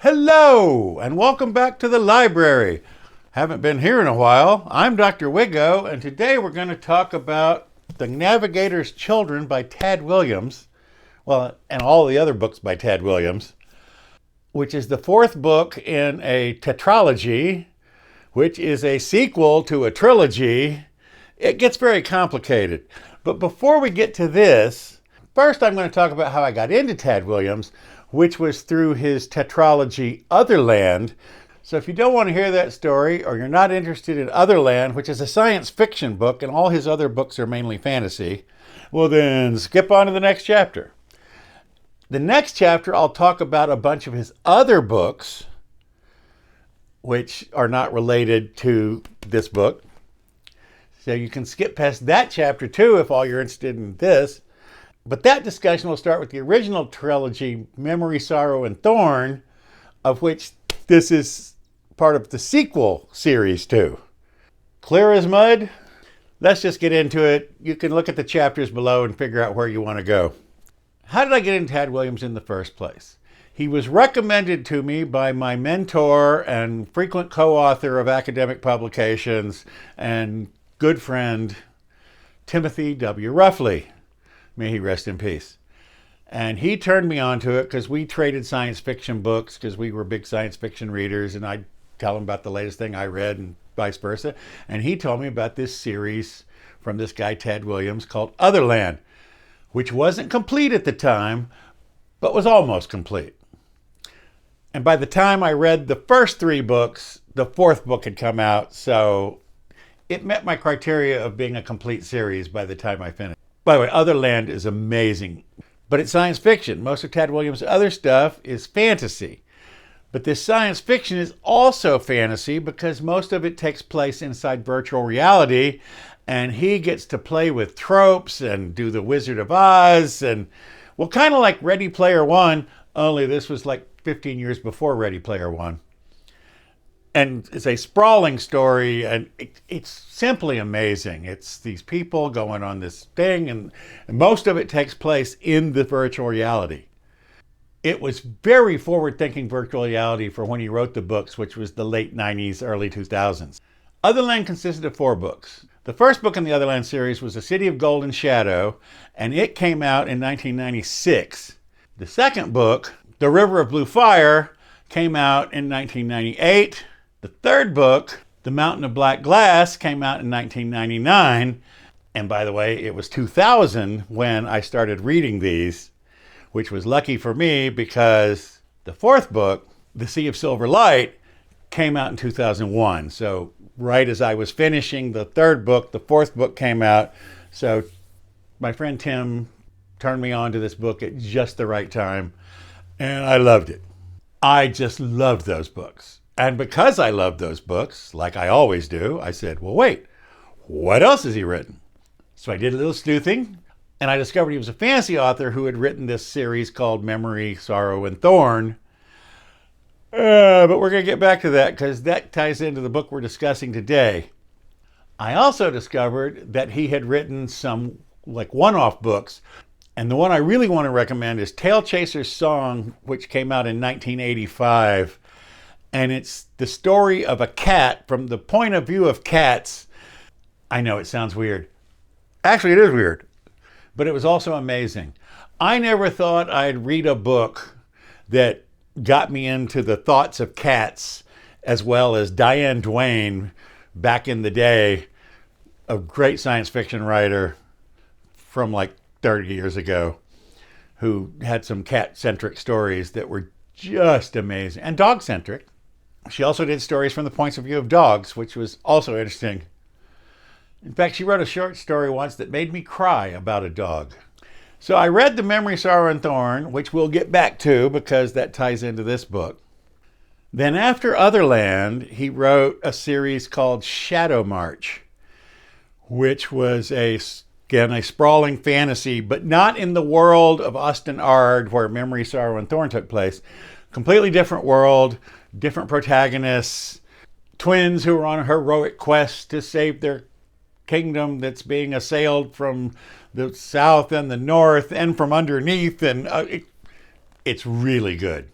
Hello, and welcome back to the library. Haven't been here in a while. I'm Dr. Wiggo, and today we're going to talk about The Navigator's Children by Tad Williams, and all the other books by Tad Williams, which is the fourth book in a tetralogy, which is a sequel to a trilogy. It gets very complicated. But before we get to this, first I'm going to talk about how I got into Tad Williams, which was through his tetralogy Otherland. So if you don't want to hear that story, or you're not interested in Otherland, which is a science fiction book, and all his other books are mainly fantasy, well then skip on to the next chapter. The next chapter I'll talk about a bunch of his other books, which are not related to this book. So you can skip past that chapter too if all you're interested in this. But that discussion will start with the original trilogy, Memory, Sorrow, and Thorn, of which this is part of the sequel series too. Clear as mud? Let's just get into it. You can look at the chapters below and figure out where you want to go. How did I get into Tad Williams in the first place? He was recommended to me by my mentor and frequent co-author of academic publications and good friend, Timothy W. Ruffley. May he rest in peace. And he turned me on to it because we traded science fiction books because we were big science fiction readers, and I'd tell him about the latest thing I read and vice versa. And he told me about this series from this guy, Tad Williams, called Otherland, which wasn't complete at the time, but was almost complete. And by the time I read the first three books, the fourth book had come out, so it met my criteria of being a complete series by the time I finished. By the way, Otherland is amazing, but it's science fiction. Most of Tad Williams' other stuff is fantasy. But this science fiction is also fantasy because most of it takes place inside virtual reality, and he gets to play with tropes and do the Wizard of Oz, and well, kind of like Ready Player One, only this was like 15 years before Ready Player One. And it's a sprawling story, and it's simply amazing. It's these people going on this thing, and most of it takes place in the virtual reality. It was very forward-thinking virtual reality for when he wrote the books, which was the late 90s, early 2000s. Otherland consisted of 4 books. The first book in the Otherland series was A City of Gold and Shadow, and it came out in 1996. The second book, The River of Blue Fire, came out in 1998. The third book, The Mountain of Black Glass, came out in 1999. And by the way, it was 2000 when I started reading these, which was lucky for me because the fourth book, The Sea of Silver Light, came out in 2001. So right as I was finishing the third book, the fourth book came out. So my friend Tim turned me on to this book at just the right time, and I loved it. I just loved those books. And because I loved those books, like I always do, I said, well, wait, what else has he written? So I did a little sleuthing, and I discovered he was a fantasy author who had written this series called Memory, Sorrow, and Thorn. But we're going to get back to that because that ties into the book we're discussing today. I also discovered that he had written some like one-off books, and the one I really want to recommend is Tailchaser's Song, which came out in 1985. And it's the story of a cat from the point of view of cats. I know it sounds weird. Actually, it is weird. But it was also amazing. I never thought I'd read a book that got me into the thoughts of cats as well as Diane Duane back in the day, a great science fiction writer from like 30 years ago who had some cat-centric stories that were just amazing. And dog-centric. She also did stories from the points of view of dogs, which was also interesting. In fact, she wrote a short story once that made me cry about a dog. So I read The Memory, Sorrow, and Thorn, which we'll get back to because that ties into this book. Then after Otherland, he wrote a series called Shadowmarch, which was again a sprawling fantasy, but not in the world of Osten Ard, where Memory, Sorrow, and Thorn took place. Completely different world, different protagonists, twins who are on a heroic quest to save their kingdom that's being assailed from the south and the north and from underneath, and it's really good.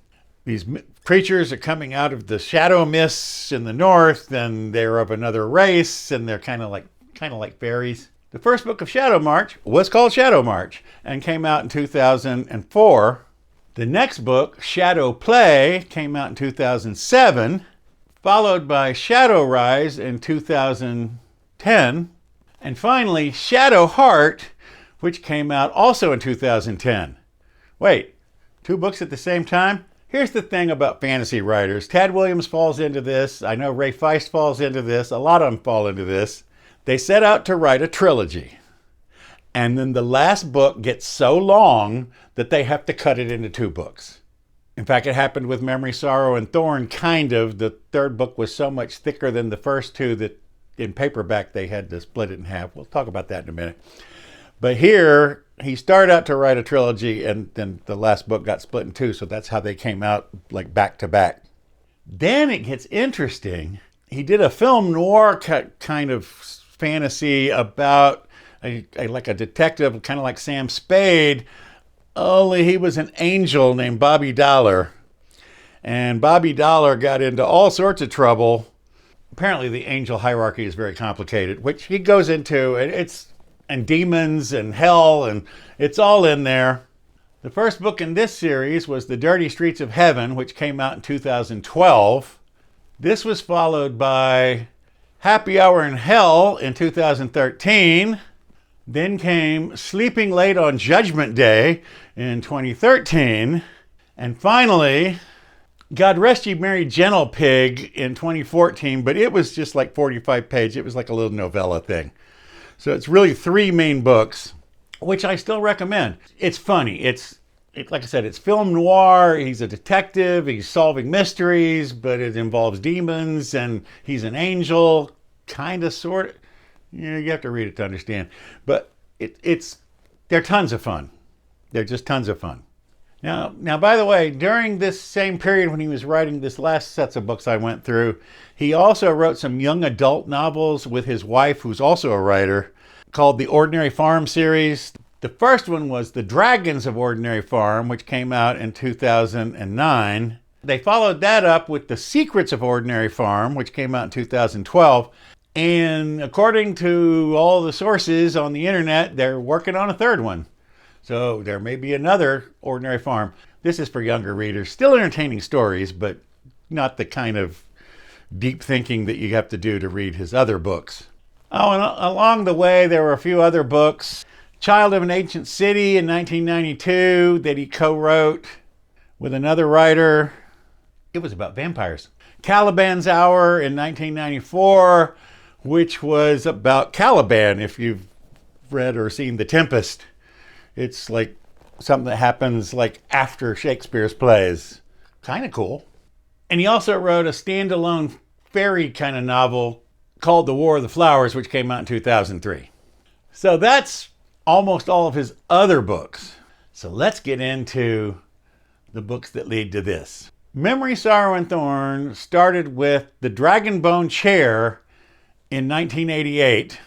these creatures are coming out of the shadow mists in the north, and they're of another race, and they're kind of like fairies. The first book of Shadowmarch was called Shadowmarch and came out in 2004. The next book, Shadow Play, came out in 2007, followed by Shadow Rise in 2010, and finally Shadow Heart, which came out also in 2010. Wait, 2 books at the same time? Here's the thing about fantasy writers. Tad Williams falls into this. I know Ray Feist falls into this. A lot of them fall into this. They set out to write a trilogy. And then the last book gets so long that they have to cut it into 2 books. In fact, it happened with Memory, Sorrow, and Thorn, kind of. The third book was so much thicker than the first 2 that in paperback they had to split it in half. We'll talk about that in a minute. But here, he started out to write a trilogy, and then the last book got split in 2, so that's how they came out, like back to back. Then it gets interesting. He did a film noir kind of fantasy about like a detective, kind of like Sam Spade, only he was an angel named Bobby Dollar. And Bobby Dollar got into all sorts of trouble. Apparently the angel hierarchy is very complicated, which he goes into, and demons and hell, and it's all in there. The first book in this series was The Dirty Streets of Heaven, which came out in 2012. This was followed by Happy Hour in Hell in 2013. Then came Sleeping Late on Judgment Day in 2013. And finally, God Rest Ye Merry Gentle Pig in 2014, but it was just like 45 pages. It was like a little novella thing. So it's really 3 main books, which I still recommend. It's funny. It's like I said, it's film noir. He's a detective. He's solving mysteries, but it involves demons, and he's an angel, kind of, sort of. You have to read it to understand. But they're tons of fun. They're just tons of fun. Now, by the way, during this same period when he was writing this last sets of books I went through, he also wrote some young adult novels with his wife, who's also a writer, called the Ordinary Farm series. The first one was The Dragons of Ordinary Farm, which came out in 2009. They followed that up with The Secrets of Ordinary Farm, which came out in 2012. And according to all the sources on the internet, they're working on a third one. So there may be another Ordinary Farm. This is for younger readers. Still entertaining stories, but not the kind of deep thinking that you have to do to read his other books. Oh, and along the way, there were a few other books. Child of an Ancient City in 1992 that he co-wrote with another writer. It was about vampires. Caliban's Hour in 1994, which was about Caliban, if you've read or seen The Tempest. It's like something that happens like after Shakespeare's plays. Kind of cool. And he also wrote a standalone fairy kind of novel called The War of the Flowers, which came out in 2003. So that's almost all of his other books. So let's get into the books that lead to this. Memory, Sorrow, and Thorn started with The Dragonbone Chair in 1988,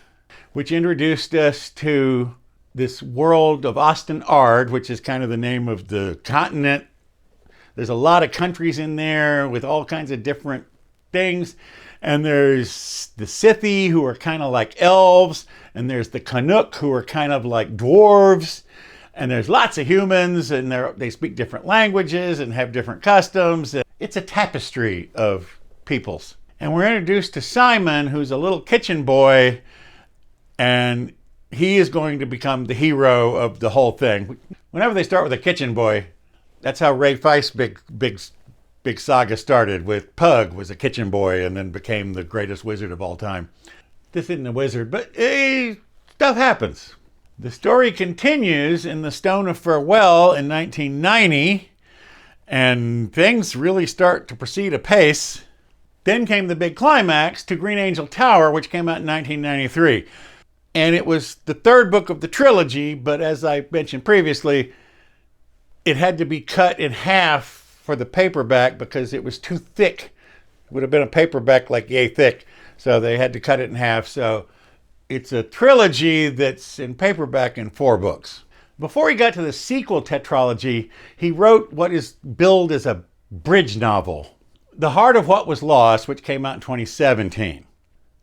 which introduced us to this world of Osten Ard, which is kind of the name of the continent. There's a lot of countries in there with all kinds of different things. And there's the Scythi, who are kind of like elves. And there's the Canuck, who are kind of like dwarves. And there's lots of humans, and they speak different languages and have different customs. It's a tapestry of peoples. And we're introduced to Simon, who's a little kitchen boy, and he is going to become the hero of the whole thing. Whenever they start with a kitchen boy, that's how Ray Feist's big saga started, with Pug was a kitchen boy and then became the greatest wizard of all time. This isn't a wizard, but stuff happens. The story continues in the Stone of Farewell in 1990, and things really start to proceed apace. Then came the big climax to Green Angel Tower, which came out in 1993. And it was the third book of the trilogy, but as I mentioned previously, it had to be cut in half for the paperback because it was too thick. It would have been a paperback like yay thick, so they had to cut it in half. So it's a trilogy that's in paperback in 4 books. Before he got to the sequel tetralogy, he wrote what is billed as a bridge novel, The Heart of What Was Lost, which came out in 2017.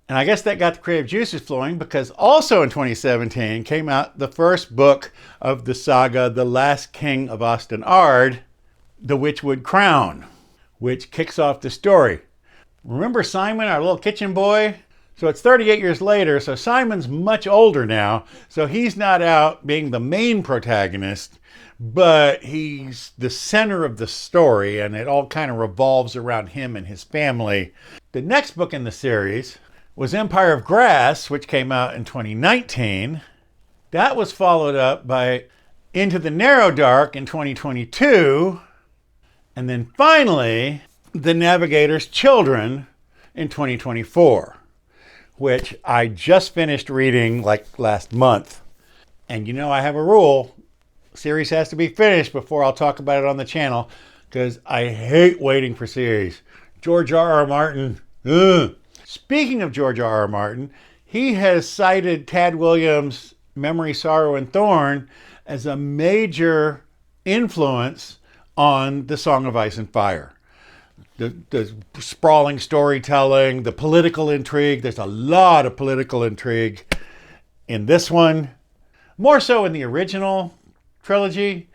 And I guess that got the creative juices flowing because also in 2017 came out the first book of the saga, The Last King of Osten Ard, The Witchwood Crown, which kicks off the story. Remember Simon, our little kitchen boy? So it's 38 years later, so Simon's much older now, so he's not out being the main protagonist, but he's the center of the story, and it all kind of revolves around him and his family. The next book in the series was Empire of Grass, which came out in 2019. That was followed up by Into the Narrow Dark in 2022. And then finally, The Navigator's Children in 2024, which I just finished reading like last month. And you know, I have a rule. Series has to be finished before I'll talk about it on the channel because I hate waiting for series. George R.R. Martin. Ugh. Speaking of George R.R. Martin, he has cited Tad Williams' Memory, Sorrow, and Thorn as a major influence on the Song of Ice and Fire. The sprawling storytelling, the political intrigue. There's a lot of political intrigue in this one. More so in the original trilogy,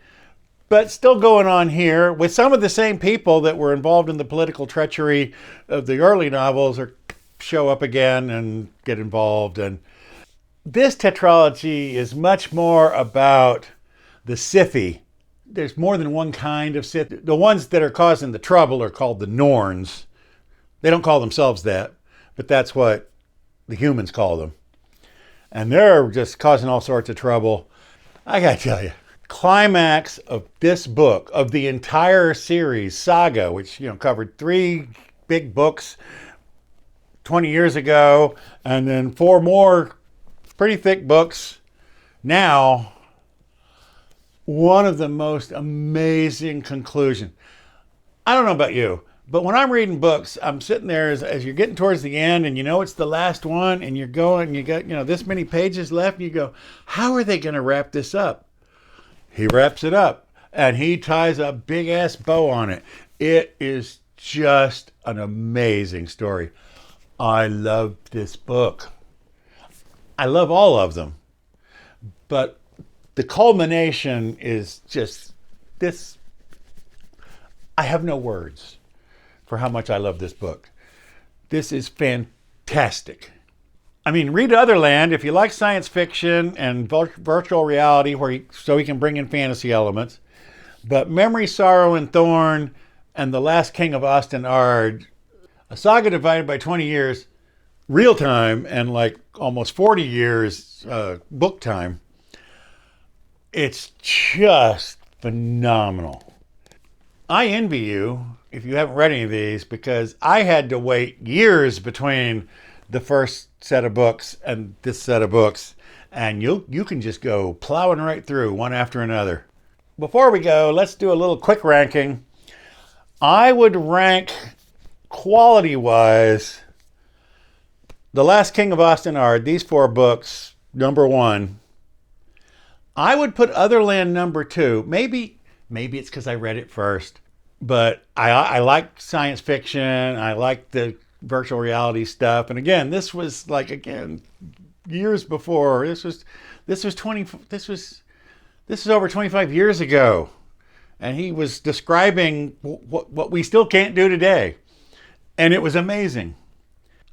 but still going on here with some of the same people that were involved in the political treachery of the early novels show up again and get involved. And this tetralogy is much more about the Siphi. There's more than one kind of Sith. The ones that are causing the trouble are called the Norns. They don't call themselves that, but that's what the humans call them. And they're just causing all sorts of trouble. I gotta tell you, climax of this book, of the entire series, saga, which covered 3 big books 20 years ago, and then 4 more pretty thick books now. One of the most amazing conclusions. I don't know about you, but when I'm reading books, I'm sitting there as you're getting towards the end and it's the last one and you're going, you got, this many pages left and you go, how are they going to wrap this up? He wraps it up and he ties a big ass bow on it. It is just an amazing story. I love this book. I love all of them, but the culmination is just this. I have no words for how much I love this book. This is fantastic. I mean, read Otherland if you like science fiction and virtual reality, so he can bring in fantasy elements. But Memory, Sorrow, and Thorn and The Last King of Osten Ard, a saga divided by 20 years real time and like almost 40 years book time. It's just phenomenal. I envy you if you haven't read any of these because I had to wait years between the first set of books and this set of books, and you can just go plowing right through one after another. Before we go, let's do a little quick ranking. I would rank quality-wise The Last King of Osten Ard, these 4 books, number 1. I would put Otherland number 2. Maybe it's because I read it first, but I like science fiction. I like the virtual reality stuff. And again, this was years before. This was over 25 years ago, and he was describing what we still can't do today, and it was amazing.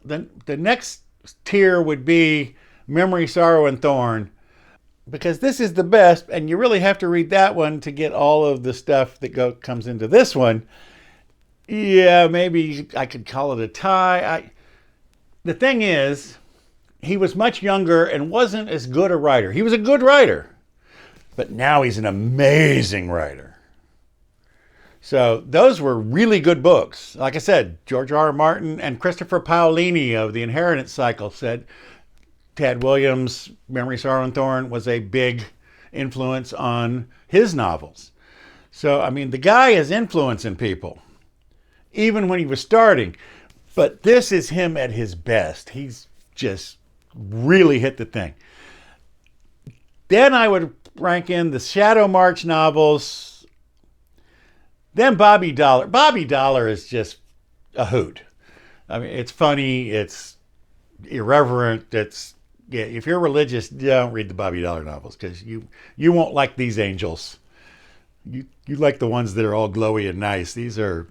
The next tier would be Memory, Sorrow, and Thorn, because this is the best, and you really have to read that one to get all of the stuff that comes into this one. Yeah, maybe I could call it a tie. The thing is, he was much younger and wasn't as good a writer. He was a good writer, but now he's an amazing writer. So those were really good books. Like I said, George R.R. Martin and Christopher Paolini of the Inheritance Cycle said Tad Williams' Memory, Sorrow, and Thorn was a big influence on his novels. So, I mean, the guy is influencing people, even when he was starting. But this is him at his best. He's just really hit the thing. Then I would rank in the Shadowmarch novels, Then Bobby Dollar. Bobby Dollar is just a hoot. I mean, it's funny, it's irreverent, yeah, if you're religious, don't read the Bobby Dollar novels because you won't like these angels. You like the ones that are all glowy and nice. These are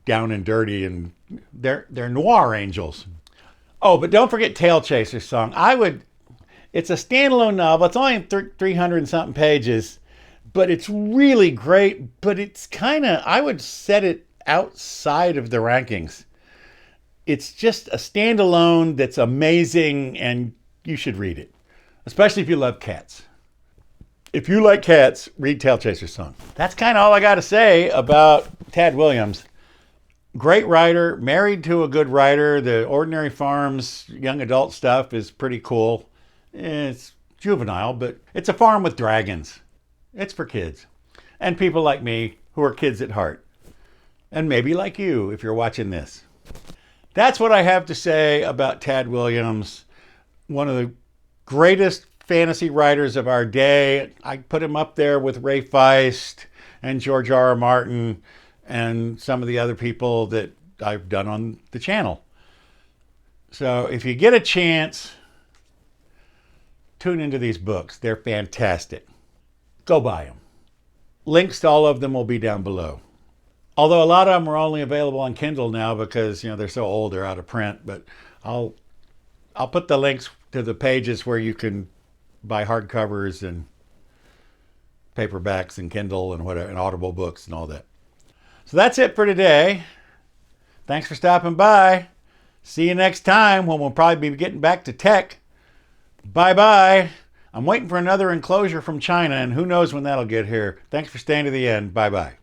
down and dirty, and they're noir angels. Oh, but don't forget Tailchaser's song. It's a standalone novel. It's only 300 and something pages, but it's really great. But it's I would set it outside of the rankings. It's just a standalone that's amazing, and you should read it, especially if you love cats. If you like cats, read Tailchaser's song. That's kind of all I got to say about Tad Williams. Great writer, married to a good writer. The Ordinary Farms young adult stuff is pretty cool. It's juvenile, but it's a farm with dragons. It's for kids and people like me who are kids at heart. And maybe like you if you're watching this. That's what I have to say about Tad Williams, one of the greatest fantasy writers of our day. I put him up there with Ray Feist and George R.R. Martin and some of the other people that I've done on the channel. So if you get a chance, tune into these books. They're fantastic. Go buy them. Links to all of them will be down below. Although a lot of them are only available on Kindle now because they're so old, they're out of print. But I'll put the links to the pages where you can buy hardcovers and paperbacks and Kindle and whatever, and Audible books and all that. So that's it for today. Thanks for stopping by. See you next time when we'll probably be getting back to tech. Bye-bye. I'm waiting for another enclosure from China, and who knows when that'll get here. Thanks for staying to the end. Bye-bye.